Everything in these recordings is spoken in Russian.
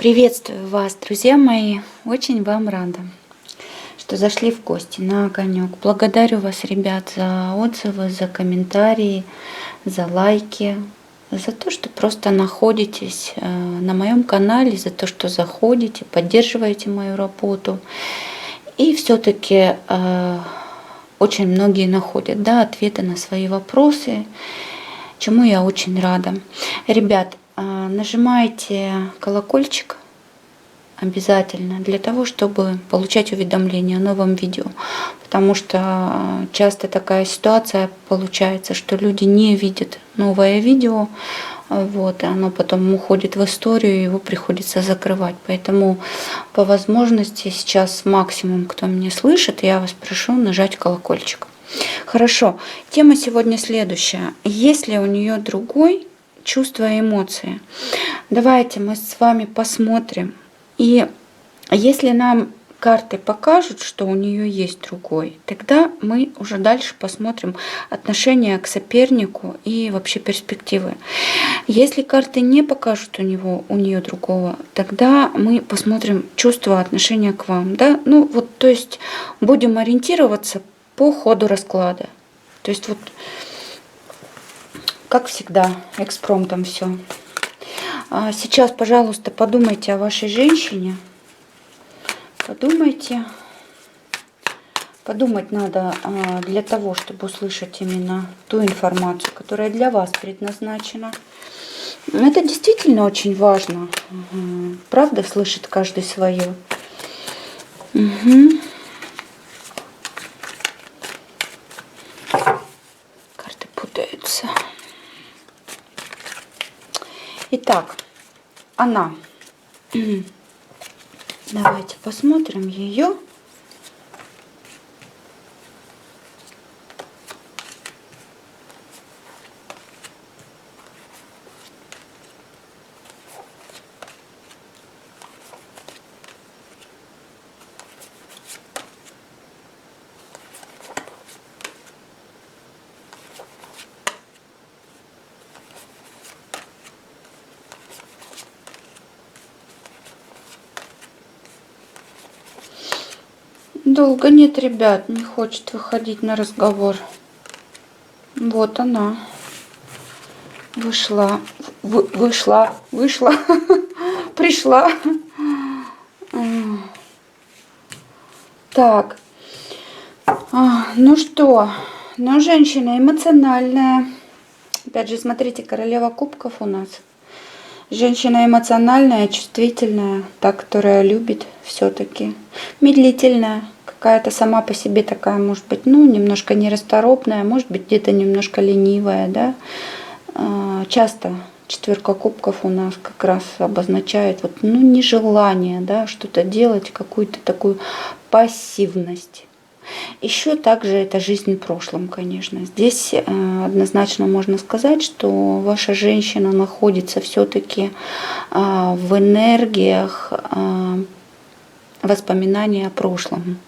Приветствую вас, друзья мои! Очень вам рада, что зашли в гости на огонек. Благодарю вас, ребят, за отзывы, за комментарии, за лайки, за то, что просто находитесь на моем канале, за то, что заходите, поддерживаете мою работу. И все-таки очень многие находят, да, ответы на свои вопросы, чему я очень рада. Ребят, нажимайте колокольчик обязательно для того, чтобы получать уведомления о новом видео. Потому что часто такая ситуация получается, что люди не видят новое видео, вот, и оно потом уходит в историю, его приходится закрывать. Поэтому по возможности сейчас максимум, кто меня слышит, я вас прошу нажать колокольчик. Хорошо, тема сегодня следующая. Есть ли у нее другой чувства и эмоции? Давайте мы с вами посмотрим. И если нам карты покажут, что у нее есть другой, тогда мы уже дальше посмотрим отношение к сопернику и вообще перспективы. Если карты не покажут у нее другого, тогда мы посмотрим чувства, отношения к вам. Да? Ну вот, то есть будем ориентироваться по ходу расклада. То есть вот, как всегда, экспромтом все. Сейчас, пожалуйста, подумайте о вашей женщине. Подумайте. Подумать надо для того, чтобы услышать именно ту информацию, которая для вас предназначена. Это действительно очень важно. Правда, слышит каждый свое. Угу. Карты путаются. Итак, она. Давайте посмотрим ее. Долго нет, ребят, не хочет выходить на разговор. Вот она. Вышла. Пришла. Так. Ну что? Ну, женщина эмоциональная. Опять же, смотрите, королева кубков у нас. Женщина эмоциональная, чувствительная, та, которая любит все-таки. Медлительная, какая-то сама по себе такая, может быть, ну, немножко нерасторопная, может быть, где-то немножко ленивая, да. Часто четверка кубков у нас как раз обозначает вот, ну, нежелание, да, что-то делать, какую-то такую пассивность. Еще также это жизнь в прошлом, конечно. Здесь однозначно можно сказать, что ваша женщина находится все-таки в энергиях воспоминания о прошлом.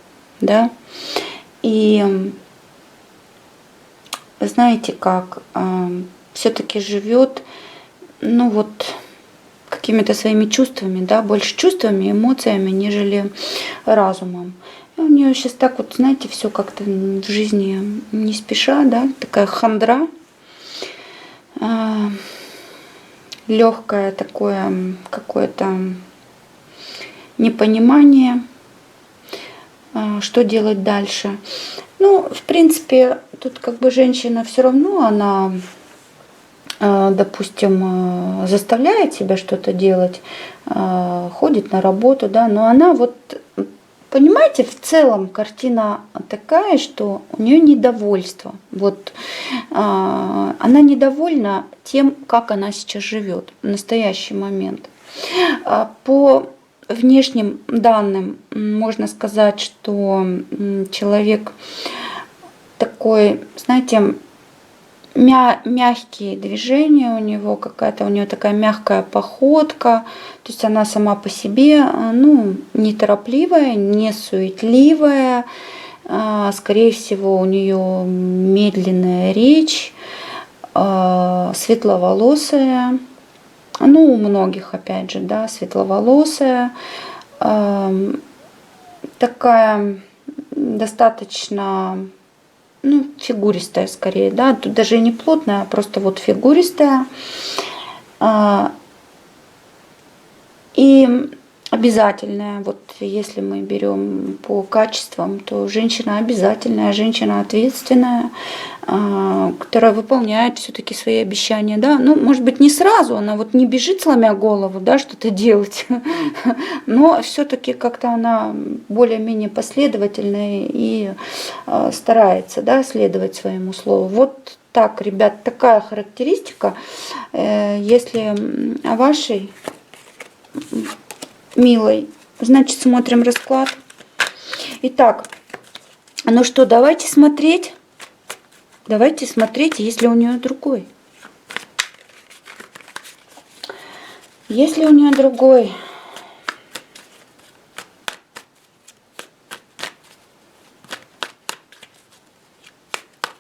Да? И знаете как, все-таки живет, ну вот, какими-то своими чувствами, да, больше чувствами, эмоциями, нежели разумом. У нее сейчас так вот, знаете, все как-то в жизни не спеша, да, такая хандра, легкое такое какое-то непонимание, что делать дальше. Ну, в принципе, тут как бы женщина все равно, она, допустим, заставляет себя что-то делать, ходит на работу, да, но она вот, понимаете, в целом картина такая, что у нее недовольство. Вот она недовольна тем, как она сейчас живет в настоящий момент. По внешним данным можно сказать, что человек такой, знаете, мягкие движения у него, какая-то у нее такая мягкая походка, то есть она сама по себе, ну, неторопливая, не суетливая, скорее всего, у нее медленная речь, светловолосая, ну, у многих, опять же, да, светловолосая, такая достаточно, ну, фигуристая скорее, да, тут даже и не плотная, а просто вот фигуристая. И обязательная, вот если мы берем по качествам, то женщина обязательная, женщина ответственная, которая выполняет все-таки свои обещания, да, ну, может быть, не сразу, она вот не бежит, сломя голову, да, что-то делать, но все-таки как-то она более-менее последовательная и старается, да, следовать своему слову. Вот так, ребят, такая характеристика. Если о вашей милой, значит, смотрим расклад. Итак, ну что, давайте смотреть. Давайте смотреть, если у нее другой. Если у нее другой.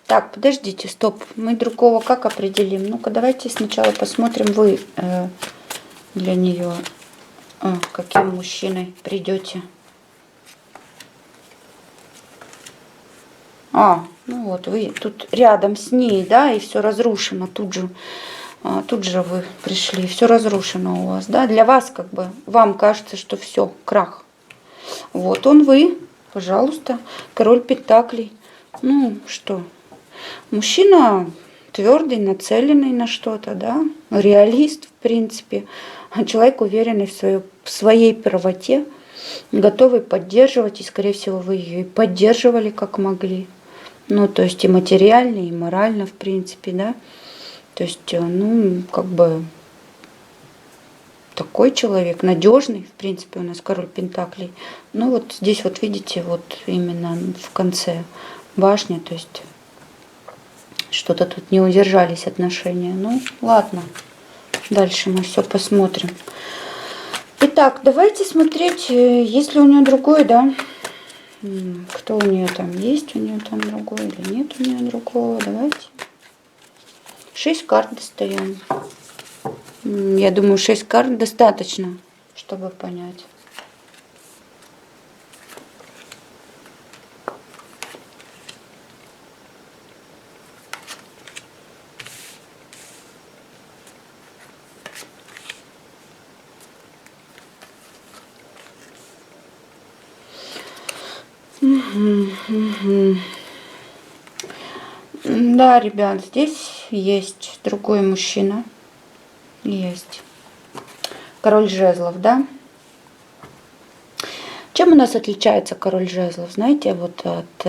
Так, подождите, стоп. Мы другого как определим? Ну-ка, давайте сначала посмотрим, вы для нее каким мужчиной придете. Ну вот, вы тут рядом с ней, да, и все разрушено. Тут же вы пришли, все разрушено у вас, да. Для вас как бы, вам кажется, что все, крах. Вот он вы, пожалуйста, король пентаклей. Ну что, мужчина твердый, нацеленный на что-то, да, реалист, в принципе, человек, уверенный в своей правоте, готовый поддерживать, и, скорее всего, вы ее и поддерживали, как могли. Ну, то есть и материально, и морально, в принципе, да. То есть, ну, как бы такой человек, надежный, в принципе, у нас король пентаклей. Ну, вот здесь вот видите, вот именно в конце башни, то есть что-то тут не удержались отношения. Ну, ладно, дальше мы все посмотрим. Итак, давайте смотреть, если у нее другой, да. Кто у нее там есть, у нее там другой или нет у нее другого. Давайте. 6 карт достаем. Я думаю, 6 карт достаточно, чтобы понять. Да, ребят, здесь есть другой мужчина. Есть. Король жезлов, да? Чем у нас отличается король жезлов? Знаете, вот от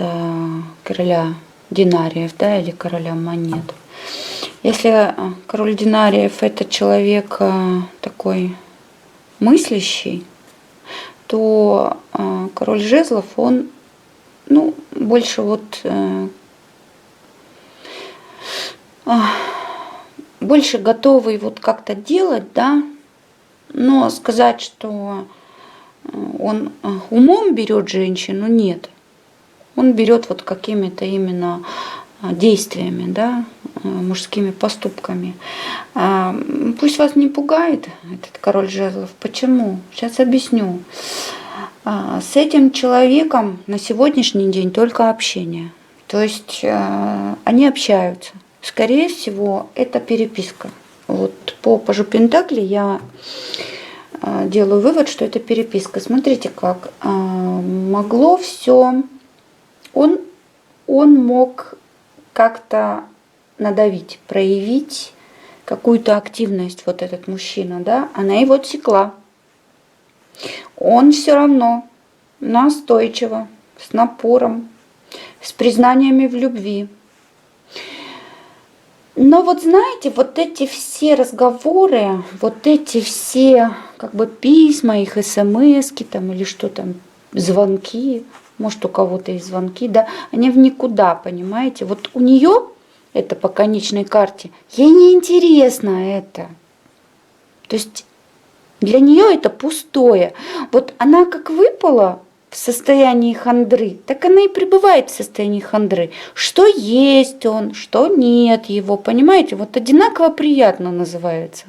короля динариев, да, или короля монет. Если король динариев это человек такой мыслящий, то король жезлов, он, ну, больше вот больше готовый вот как-то делать, да, но сказать, что он умом берет женщину, нет. Он берет вот какими-то именно действиями, да, мужскими поступками. Пусть вас не пугает этот король жезлов. Почему? Сейчас объясню. С этим человеком на сегодняшний день только общение. То есть они общаются. Скорее всего, это переписка. Вот по пажу Пентаклей я делаю вывод, что это переписка. Смотрите, как могло все. Он мог как-то надавить, проявить какую-то активность, вот этот мужчина, да, она его отсекла. Он все равно настойчиво, с напором, с признаниями в любви. Но вот знаете, вот эти все разговоры, вот эти все как бы письма, их смски там или что там, звонки, может у кого-то есть звонки, да, они в никуда, понимаете. Вот у нее, это по конечной карте, ей не интересно это. То есть для нее это пустое. Вот она как выпала в состоянии хандры, так она и пребывает в состоянии хандры. Что есть он, что нет его, понимаете? Вот одинаково приятно называется.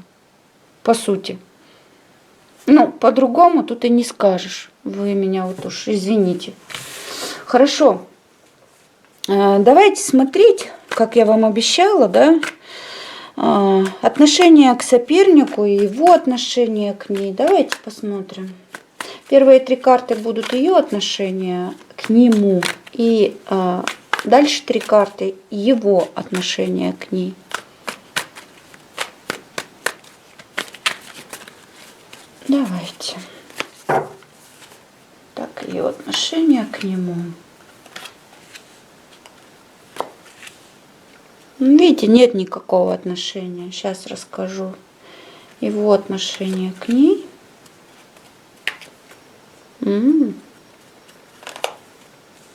по сути. Ну, по-другому тут и не скажешь. Вы меня вот уж извините. Хорошо. Давайте смотреть, как я вам обещала, да, отношение к сопернику и его отношение к ней. Давайте посмотрим. Первые 3 карты будут ее отношения к нему. И дальше 3 карты его отношения к ней. Давайте. Так, ее отношение к нему. Видите, нет никакого отношения. Сейчас расскажу. Его отношение к ней.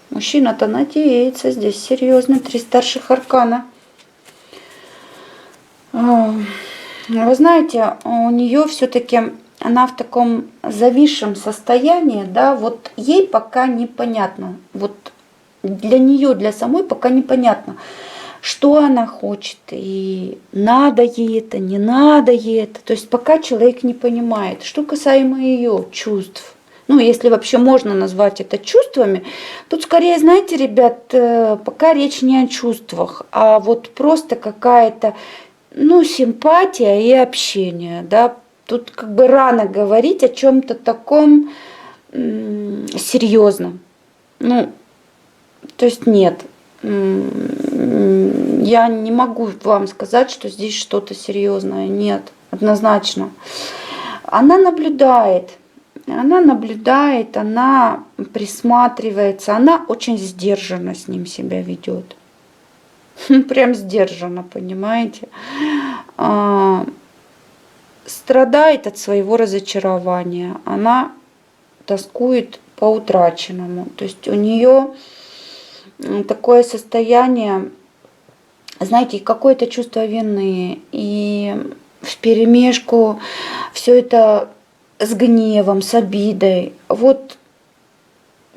Мужчина-то надеется. Здесь серьезно. 3 старших аркана. Вы знаете, у нее все-таки она в таком зависшем состоянии, да, вот ей пока непонятно, вот для нее, для самой пока непонятно, что она хочет, и надо ей это, не надо ей это. То есть пока человек не понимает. Что касаемо ее чувств, ну, если вообще можно назвать это чувствами, тут скорее, знаете, ребят, пока речь не о чувствах, а вот просто какая-то, ну, симпатия и общение, да. Тут как бы рано говорить о чем-то таком серьезном. Ну, то есть нет. Я не могу вам сказать, что здесь что-то серьезное. Нет, однозначно. Она наблюдает, она присматривается, она очень сдержанно с ним себя ведет. Прям сдержанно, понимаете? Страдает от своего разочарования. Она тоскует по утраченному. То есть у нее такое состояние, знаете, какое-то чувство вины, и вперемешку все это с гневом, с обидой. Вот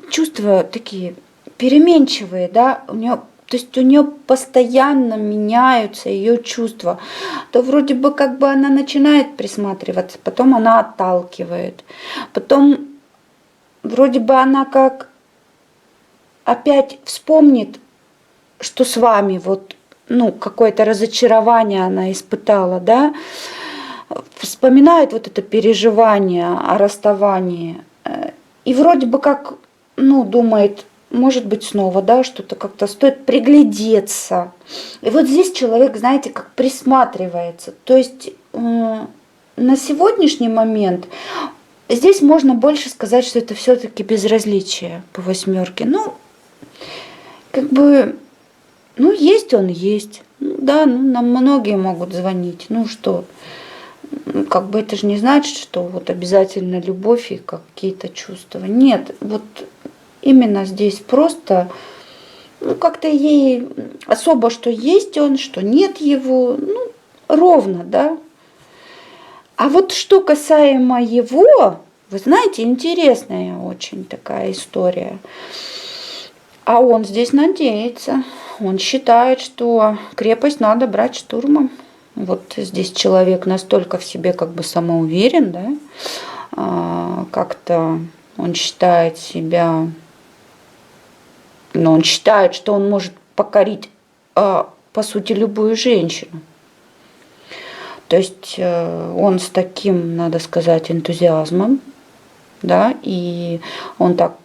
чувства такие переменчивые, да, у нее, то есть у нее постоянно меняются ее чувства. То вроде бы как бы она начинает присматриваться, потом она отталкивает, потом вроде бы она как опять вспомнит, что с вами вот, ну, какое-то разочарование она испытала, да, вспоминает вот это переживание о расставании, и вроде бы как, ну, думает, может быть, снова, да, что-то как-то стоит приглядеться. И вот здесь человек, знаете, как присматривается. То есть на сегодняшний момент здесь можно больше сказать, что это все-таки безразличие по 8. Ну, как бы, ну, есть он, есть. Ну, да, ну, нам многие могут звонить. Ну, что, как бы это же не значит, что вот обязательно любовь и какие-то чувства. Нет, вот именно здесь просто, ну, как-то ей особо, что есть он, что нет его, ну, ровно, да. А вот что касаемо его, вы знаете, интересная очень такая история. А он здесь надеется, он считает, что крепость надо брать штурмом. Вот здесь человек настолько в себе как бы самоуверен, да, как-то он считает себя, но он считает, что он может покорить, по сути, любую женщину. То есть он с таким, надо сказать, энтузиазмом, да, и он так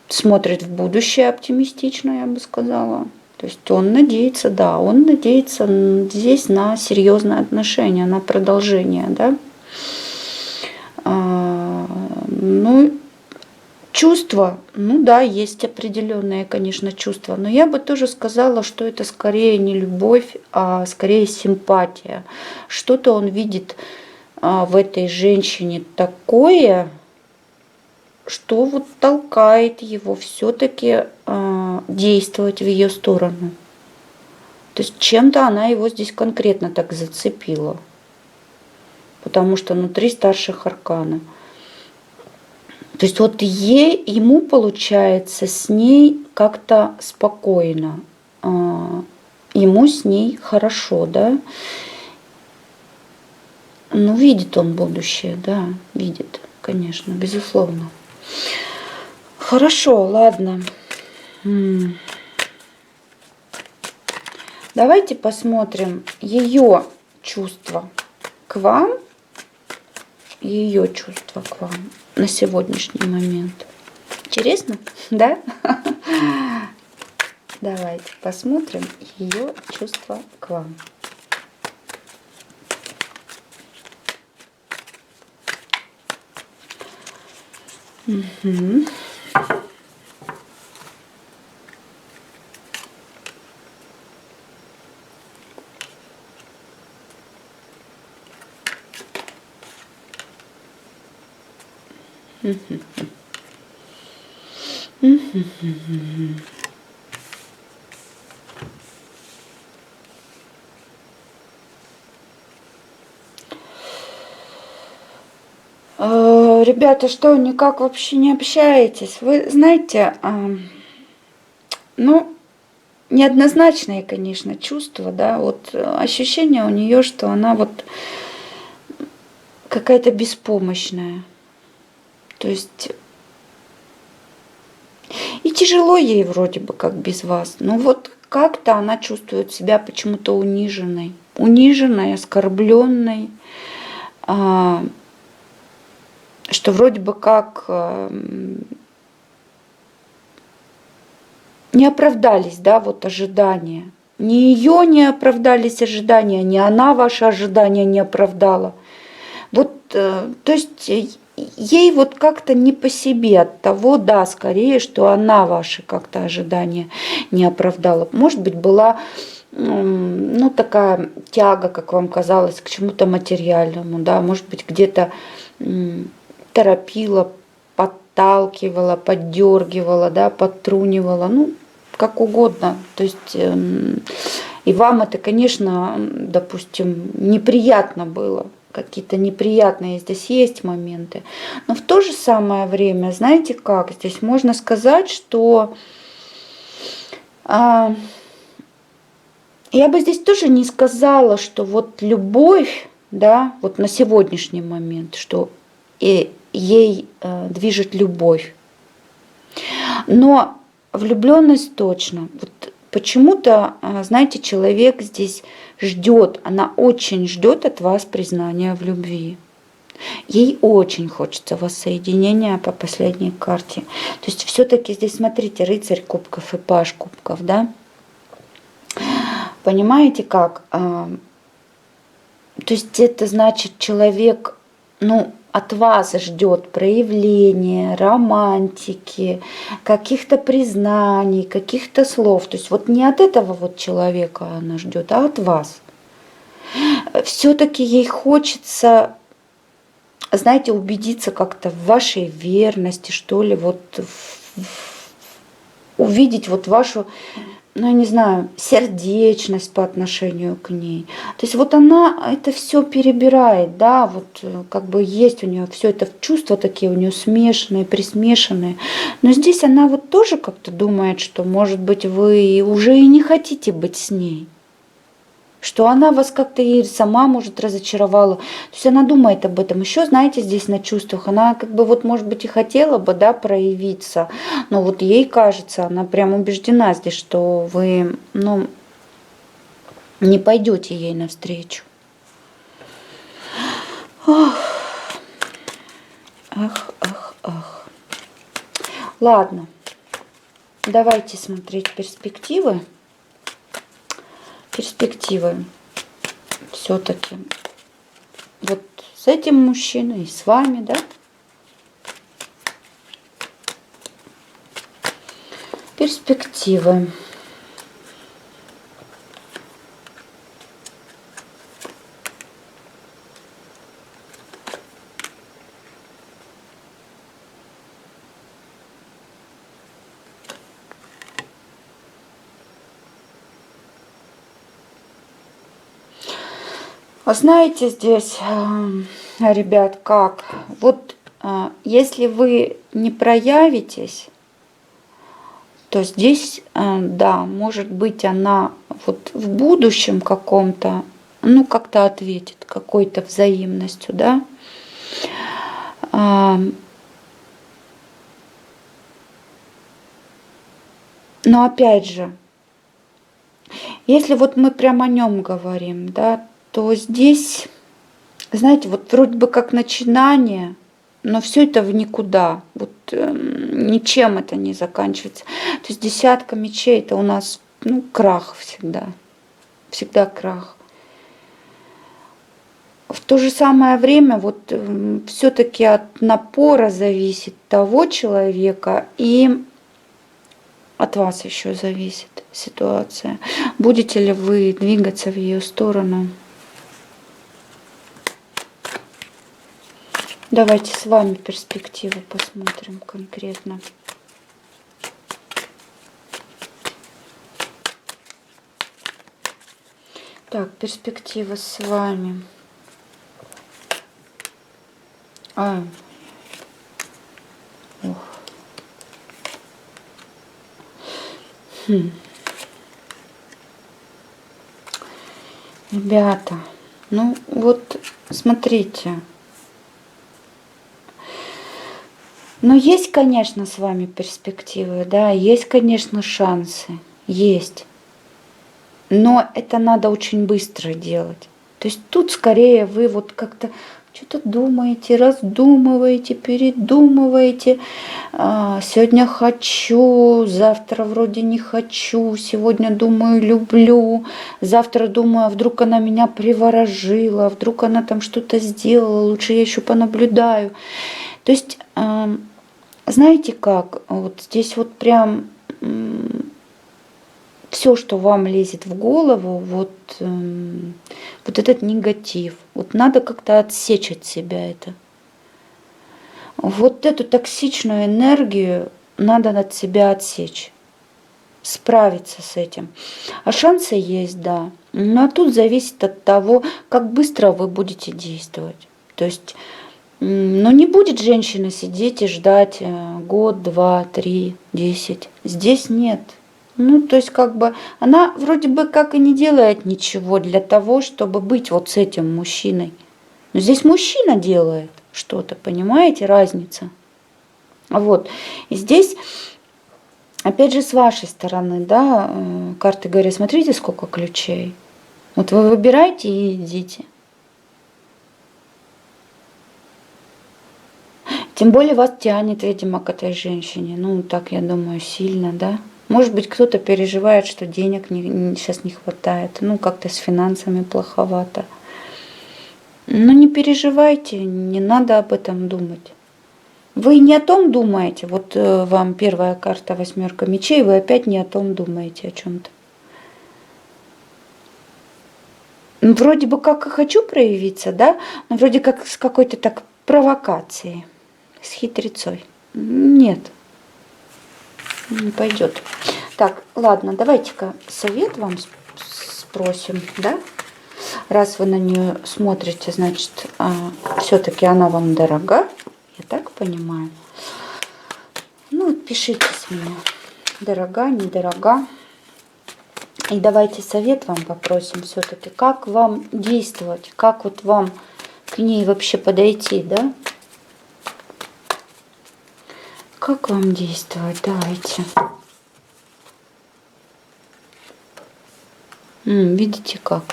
смотрит в будущее оптимистично, я бы сказала. То есть он надеется, да, он надеется здесь на серьезные отношения, на продолжение, да. Ну, чувства, ну да, есть определенные, конечно, чувства, но я бы тоже сказала, что это скорее не любовь, а скорее симпатия. Что-то он видит в этой женщине такое, что вот толкает его все-таки действовать в ее сторону. То есть чем-то она его здесь конкретно так зацепила. Потому что внутри старших аркана. То есть вот ему получается с ней как-то спокойно. Ему с ней хорошо, да. Ну, видит он будущее, да, видит, конечно, безусловно. Хорошо, ладно. Давайте посмотрим ее чувства к вам, ее чувства к вам на сегодняшний момент. Интересно, да? Давайте посмотрим ее чувства к вам. Угу. Ребята, что, никак вообще не общаетесь? Вы знаете, ну, неоднозначные, конечно, чувства, да, вот ощущение у нее, что она вот какая-то беспомощная. То есть и тяжело ей вроде бы как без вас. Но вот как-то она чувствует себя почему-то униженной. Униженной, оскорбленной. Что вроде бы как не оправдались, да, вот ожидания. Ни ее не оправдались ожидания, ни она ваши ожидания не оправдала. Вот, то есть ей вот как-то не по себе от того, да, скорее, что она ваши как-то ожидания не оправдала. Может быть, была, ну, такая тяга, как вам казалось, к чему-то материальному, да, может быть, где-то торопила, подталкивала, поддергивала, да, подтрунивала, ну, как угодно. То есть и вам это, конечно, допустим, неприятно было. Какие-то неприятные здесь есть моменты. Но в то же самое время, знаете как, здесь можно сказать, что я бы здесь тоже не сказала, что вот любовь, да, вот на сегодняшний момент, что ей движет любовь. Но влюбленность точно. Вот почему-то, знаете, человек здесь ждет, она очень ждет от вас признания в любви. Ей очень хочется воссоединения по последней карте. То есть все-таки здесь, смотрите, рыцарь кубков и паж кубков, да? Понимаете как? То есть это значит, человек, ну, от вас ждет проявления, романтики, каких-то признаний, каких-то слов. То есть вот не от этого вот человека она ждет, а от вас. Все-таки ей хочется, знаете, убедиться как-то в вашей верности, что ли, вот увидеть вот вашу, ну, я не знаю, сердечность по отношению к ней. То есть вот она это все перебирает, да, вот как бы есть у нее все это чувства такие у нее смешанные, присмешанные. Но здесь она вот тоже как-то думает, что, может быть, вы уже и не хотите быть с ней. Что она вас как-то и сама, может, разочаровала. То есть она думает об этом. Еще, знаете, здесь на чувствах, она как бы вот, может быть, и хотела бы, да, проявиться. Но вот ей кажется, она прям убеждена здесь, что вы, ну, не пойдете ей навстречу. Ах, ах. Ладно, давайте смотреть перспективы. Все-таки вот с этим мужчиной и с вами, да? Перспективы. А знаете, здесь, ребят, как? Вот если вы не проявитесь, то здесь, да, может быть, она вот в будущем каком-то ну, как-то ответит какой-то взаимностью, да. Но опять же, если вот мы прямо о нем говорим, да, то здесь, знаете, вот вроде бы как начинание, но все это в никуда. Вот ничем это не заканчивается. То есть десятка мечей это у нас, ну, крах всегда. Всегда крах. В то же самое время вот все-таки от напора зависит того человека и от вас еще зависит ситуация. Будете ли вы двигаться в ее сторону? Давайте с вами перспективу посмотрим конкретно. Так, перспектива с вами. Ох. Ребята, ну вот смотрите. Но есть, конечно, с вами перспективы, да, есть, конечно, шансы, есть. Но это надо очень быстро делать. То есть тут скорее вы вот как-то что-то думаете, раздумываете, передумываете. Сегодня хочу, завтра вроде не хочу, сегодня думаю, люблю, завтра думаю, а вдруг она меня приворожила, вдруг она там что-то сделала, лучше я еще понаблюдаю. То есть, знаете как, вот здесь вот прям все, что вам лезет в голову, вот этот негатив, вот надо как-то отсечь от себя это. Вот эту токсичную энергию надо от себя отсечь, справиться с этим. А шансы есть, да. Но тут зависит от того, как быстро вы будете действовать. То есть, ну не будет женщина сидеть и ждать год, 2, 3, 10. Здесь нет. Ну, то есть, как бы, она вроде бы как и не делает ничего для того, чтобы быть вот с этим мужчиной. Но здесь мужчина делает что-то, понимаете, разница? Вот. И здесь, опять же, с вашей стороны, да, карты говорят, смотрите, сколько ключей. Вот вы выбираете и идите. Тем более вас тянет, видимо, к этой женщине. Ну, так, я думаю, сильно, да. Может быть, кто-то переживает, что денег сейчас не хватает. Ну, как-то с финансами плоховато. Но не переживайте, не надо об этом думать. Вы не о том думаете. Вот вам первая карта 8 мечей, вы опять не о том думаете о чем-то. Вроде бы как и хочу проявиться, да, но вроде как с какой-то так провокацией, с хитрецой. Нет. Не пойдет. Так, ладно, давайте-ка совет вам спросим, да? Раз вы на нее смотрите, значит, все-таки она вам дорога, я так понимаю. Ну, вот пишите с меня, дорога, недорога. И давайте совет вам попросим все-таки, как вам действовать, как вот вам к ней вообще подойти, да? Как вам действовать? Давайте. Видите как?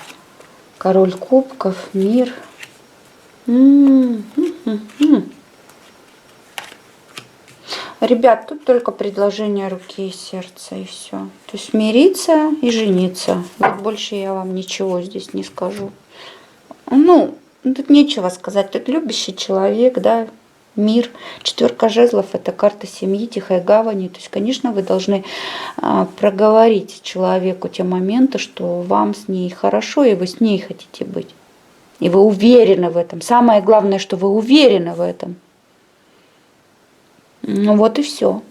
Король кубков, мир. Ребят, тут только предложение руки и сердца, и все. То есть мириться и жениться. Вот больше я вам ничего здесь не скажу. Ну, тут нечего сказать. Тут любящий человек, да, мир. 4 жезлов – это карта семьи, тихой гавани. То есть, конечно, вы должны проговорить человеку те моменты, что вам с ней хорошо, и вы с ней хотите быть. И вы уверены в этом. Самое главное, что вы уверены в этом. Ну вот и все.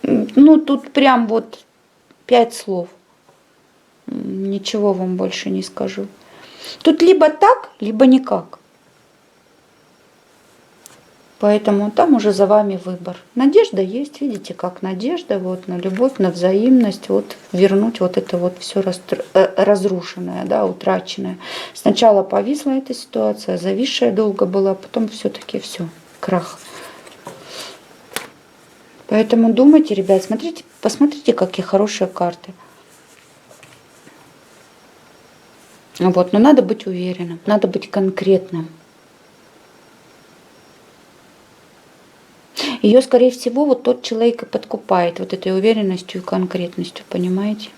Ну, тут прям вот 5 слов. Ничего вам больше не скажу. Тут либо так, либо никак. Поэтому там уже за вами выбор. Надежда есть, видите, как надежда вот на любовь, на взаимность, вот вернуть вот это вот все разрушенное, да, утраченное. Сначала повисла эта ситуация, зависшая долго была, потом все-таки все, крах. Поэтому думайте, ребят, смотрите, посмотрите, какие хорошие карты. Вот, но надо быть уверенным, надо быть конкретным. Ее, скорее всего, вот тот человек и подкупает вот этой уверенностью и конкретностью, понимаете?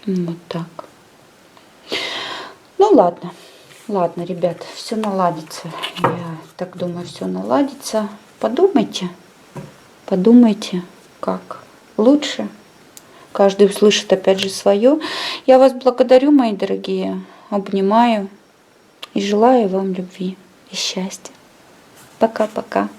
Вот так. Ну ладно, ладно, ребят, все наладится. Я так думаю, все наладится. Подумайте, подумайте, как лучше. Каждый услышит опять же свое. Я вас благодарю, мои дорогие, обнимаю и желаю вам любви и счастья. Пока-пока.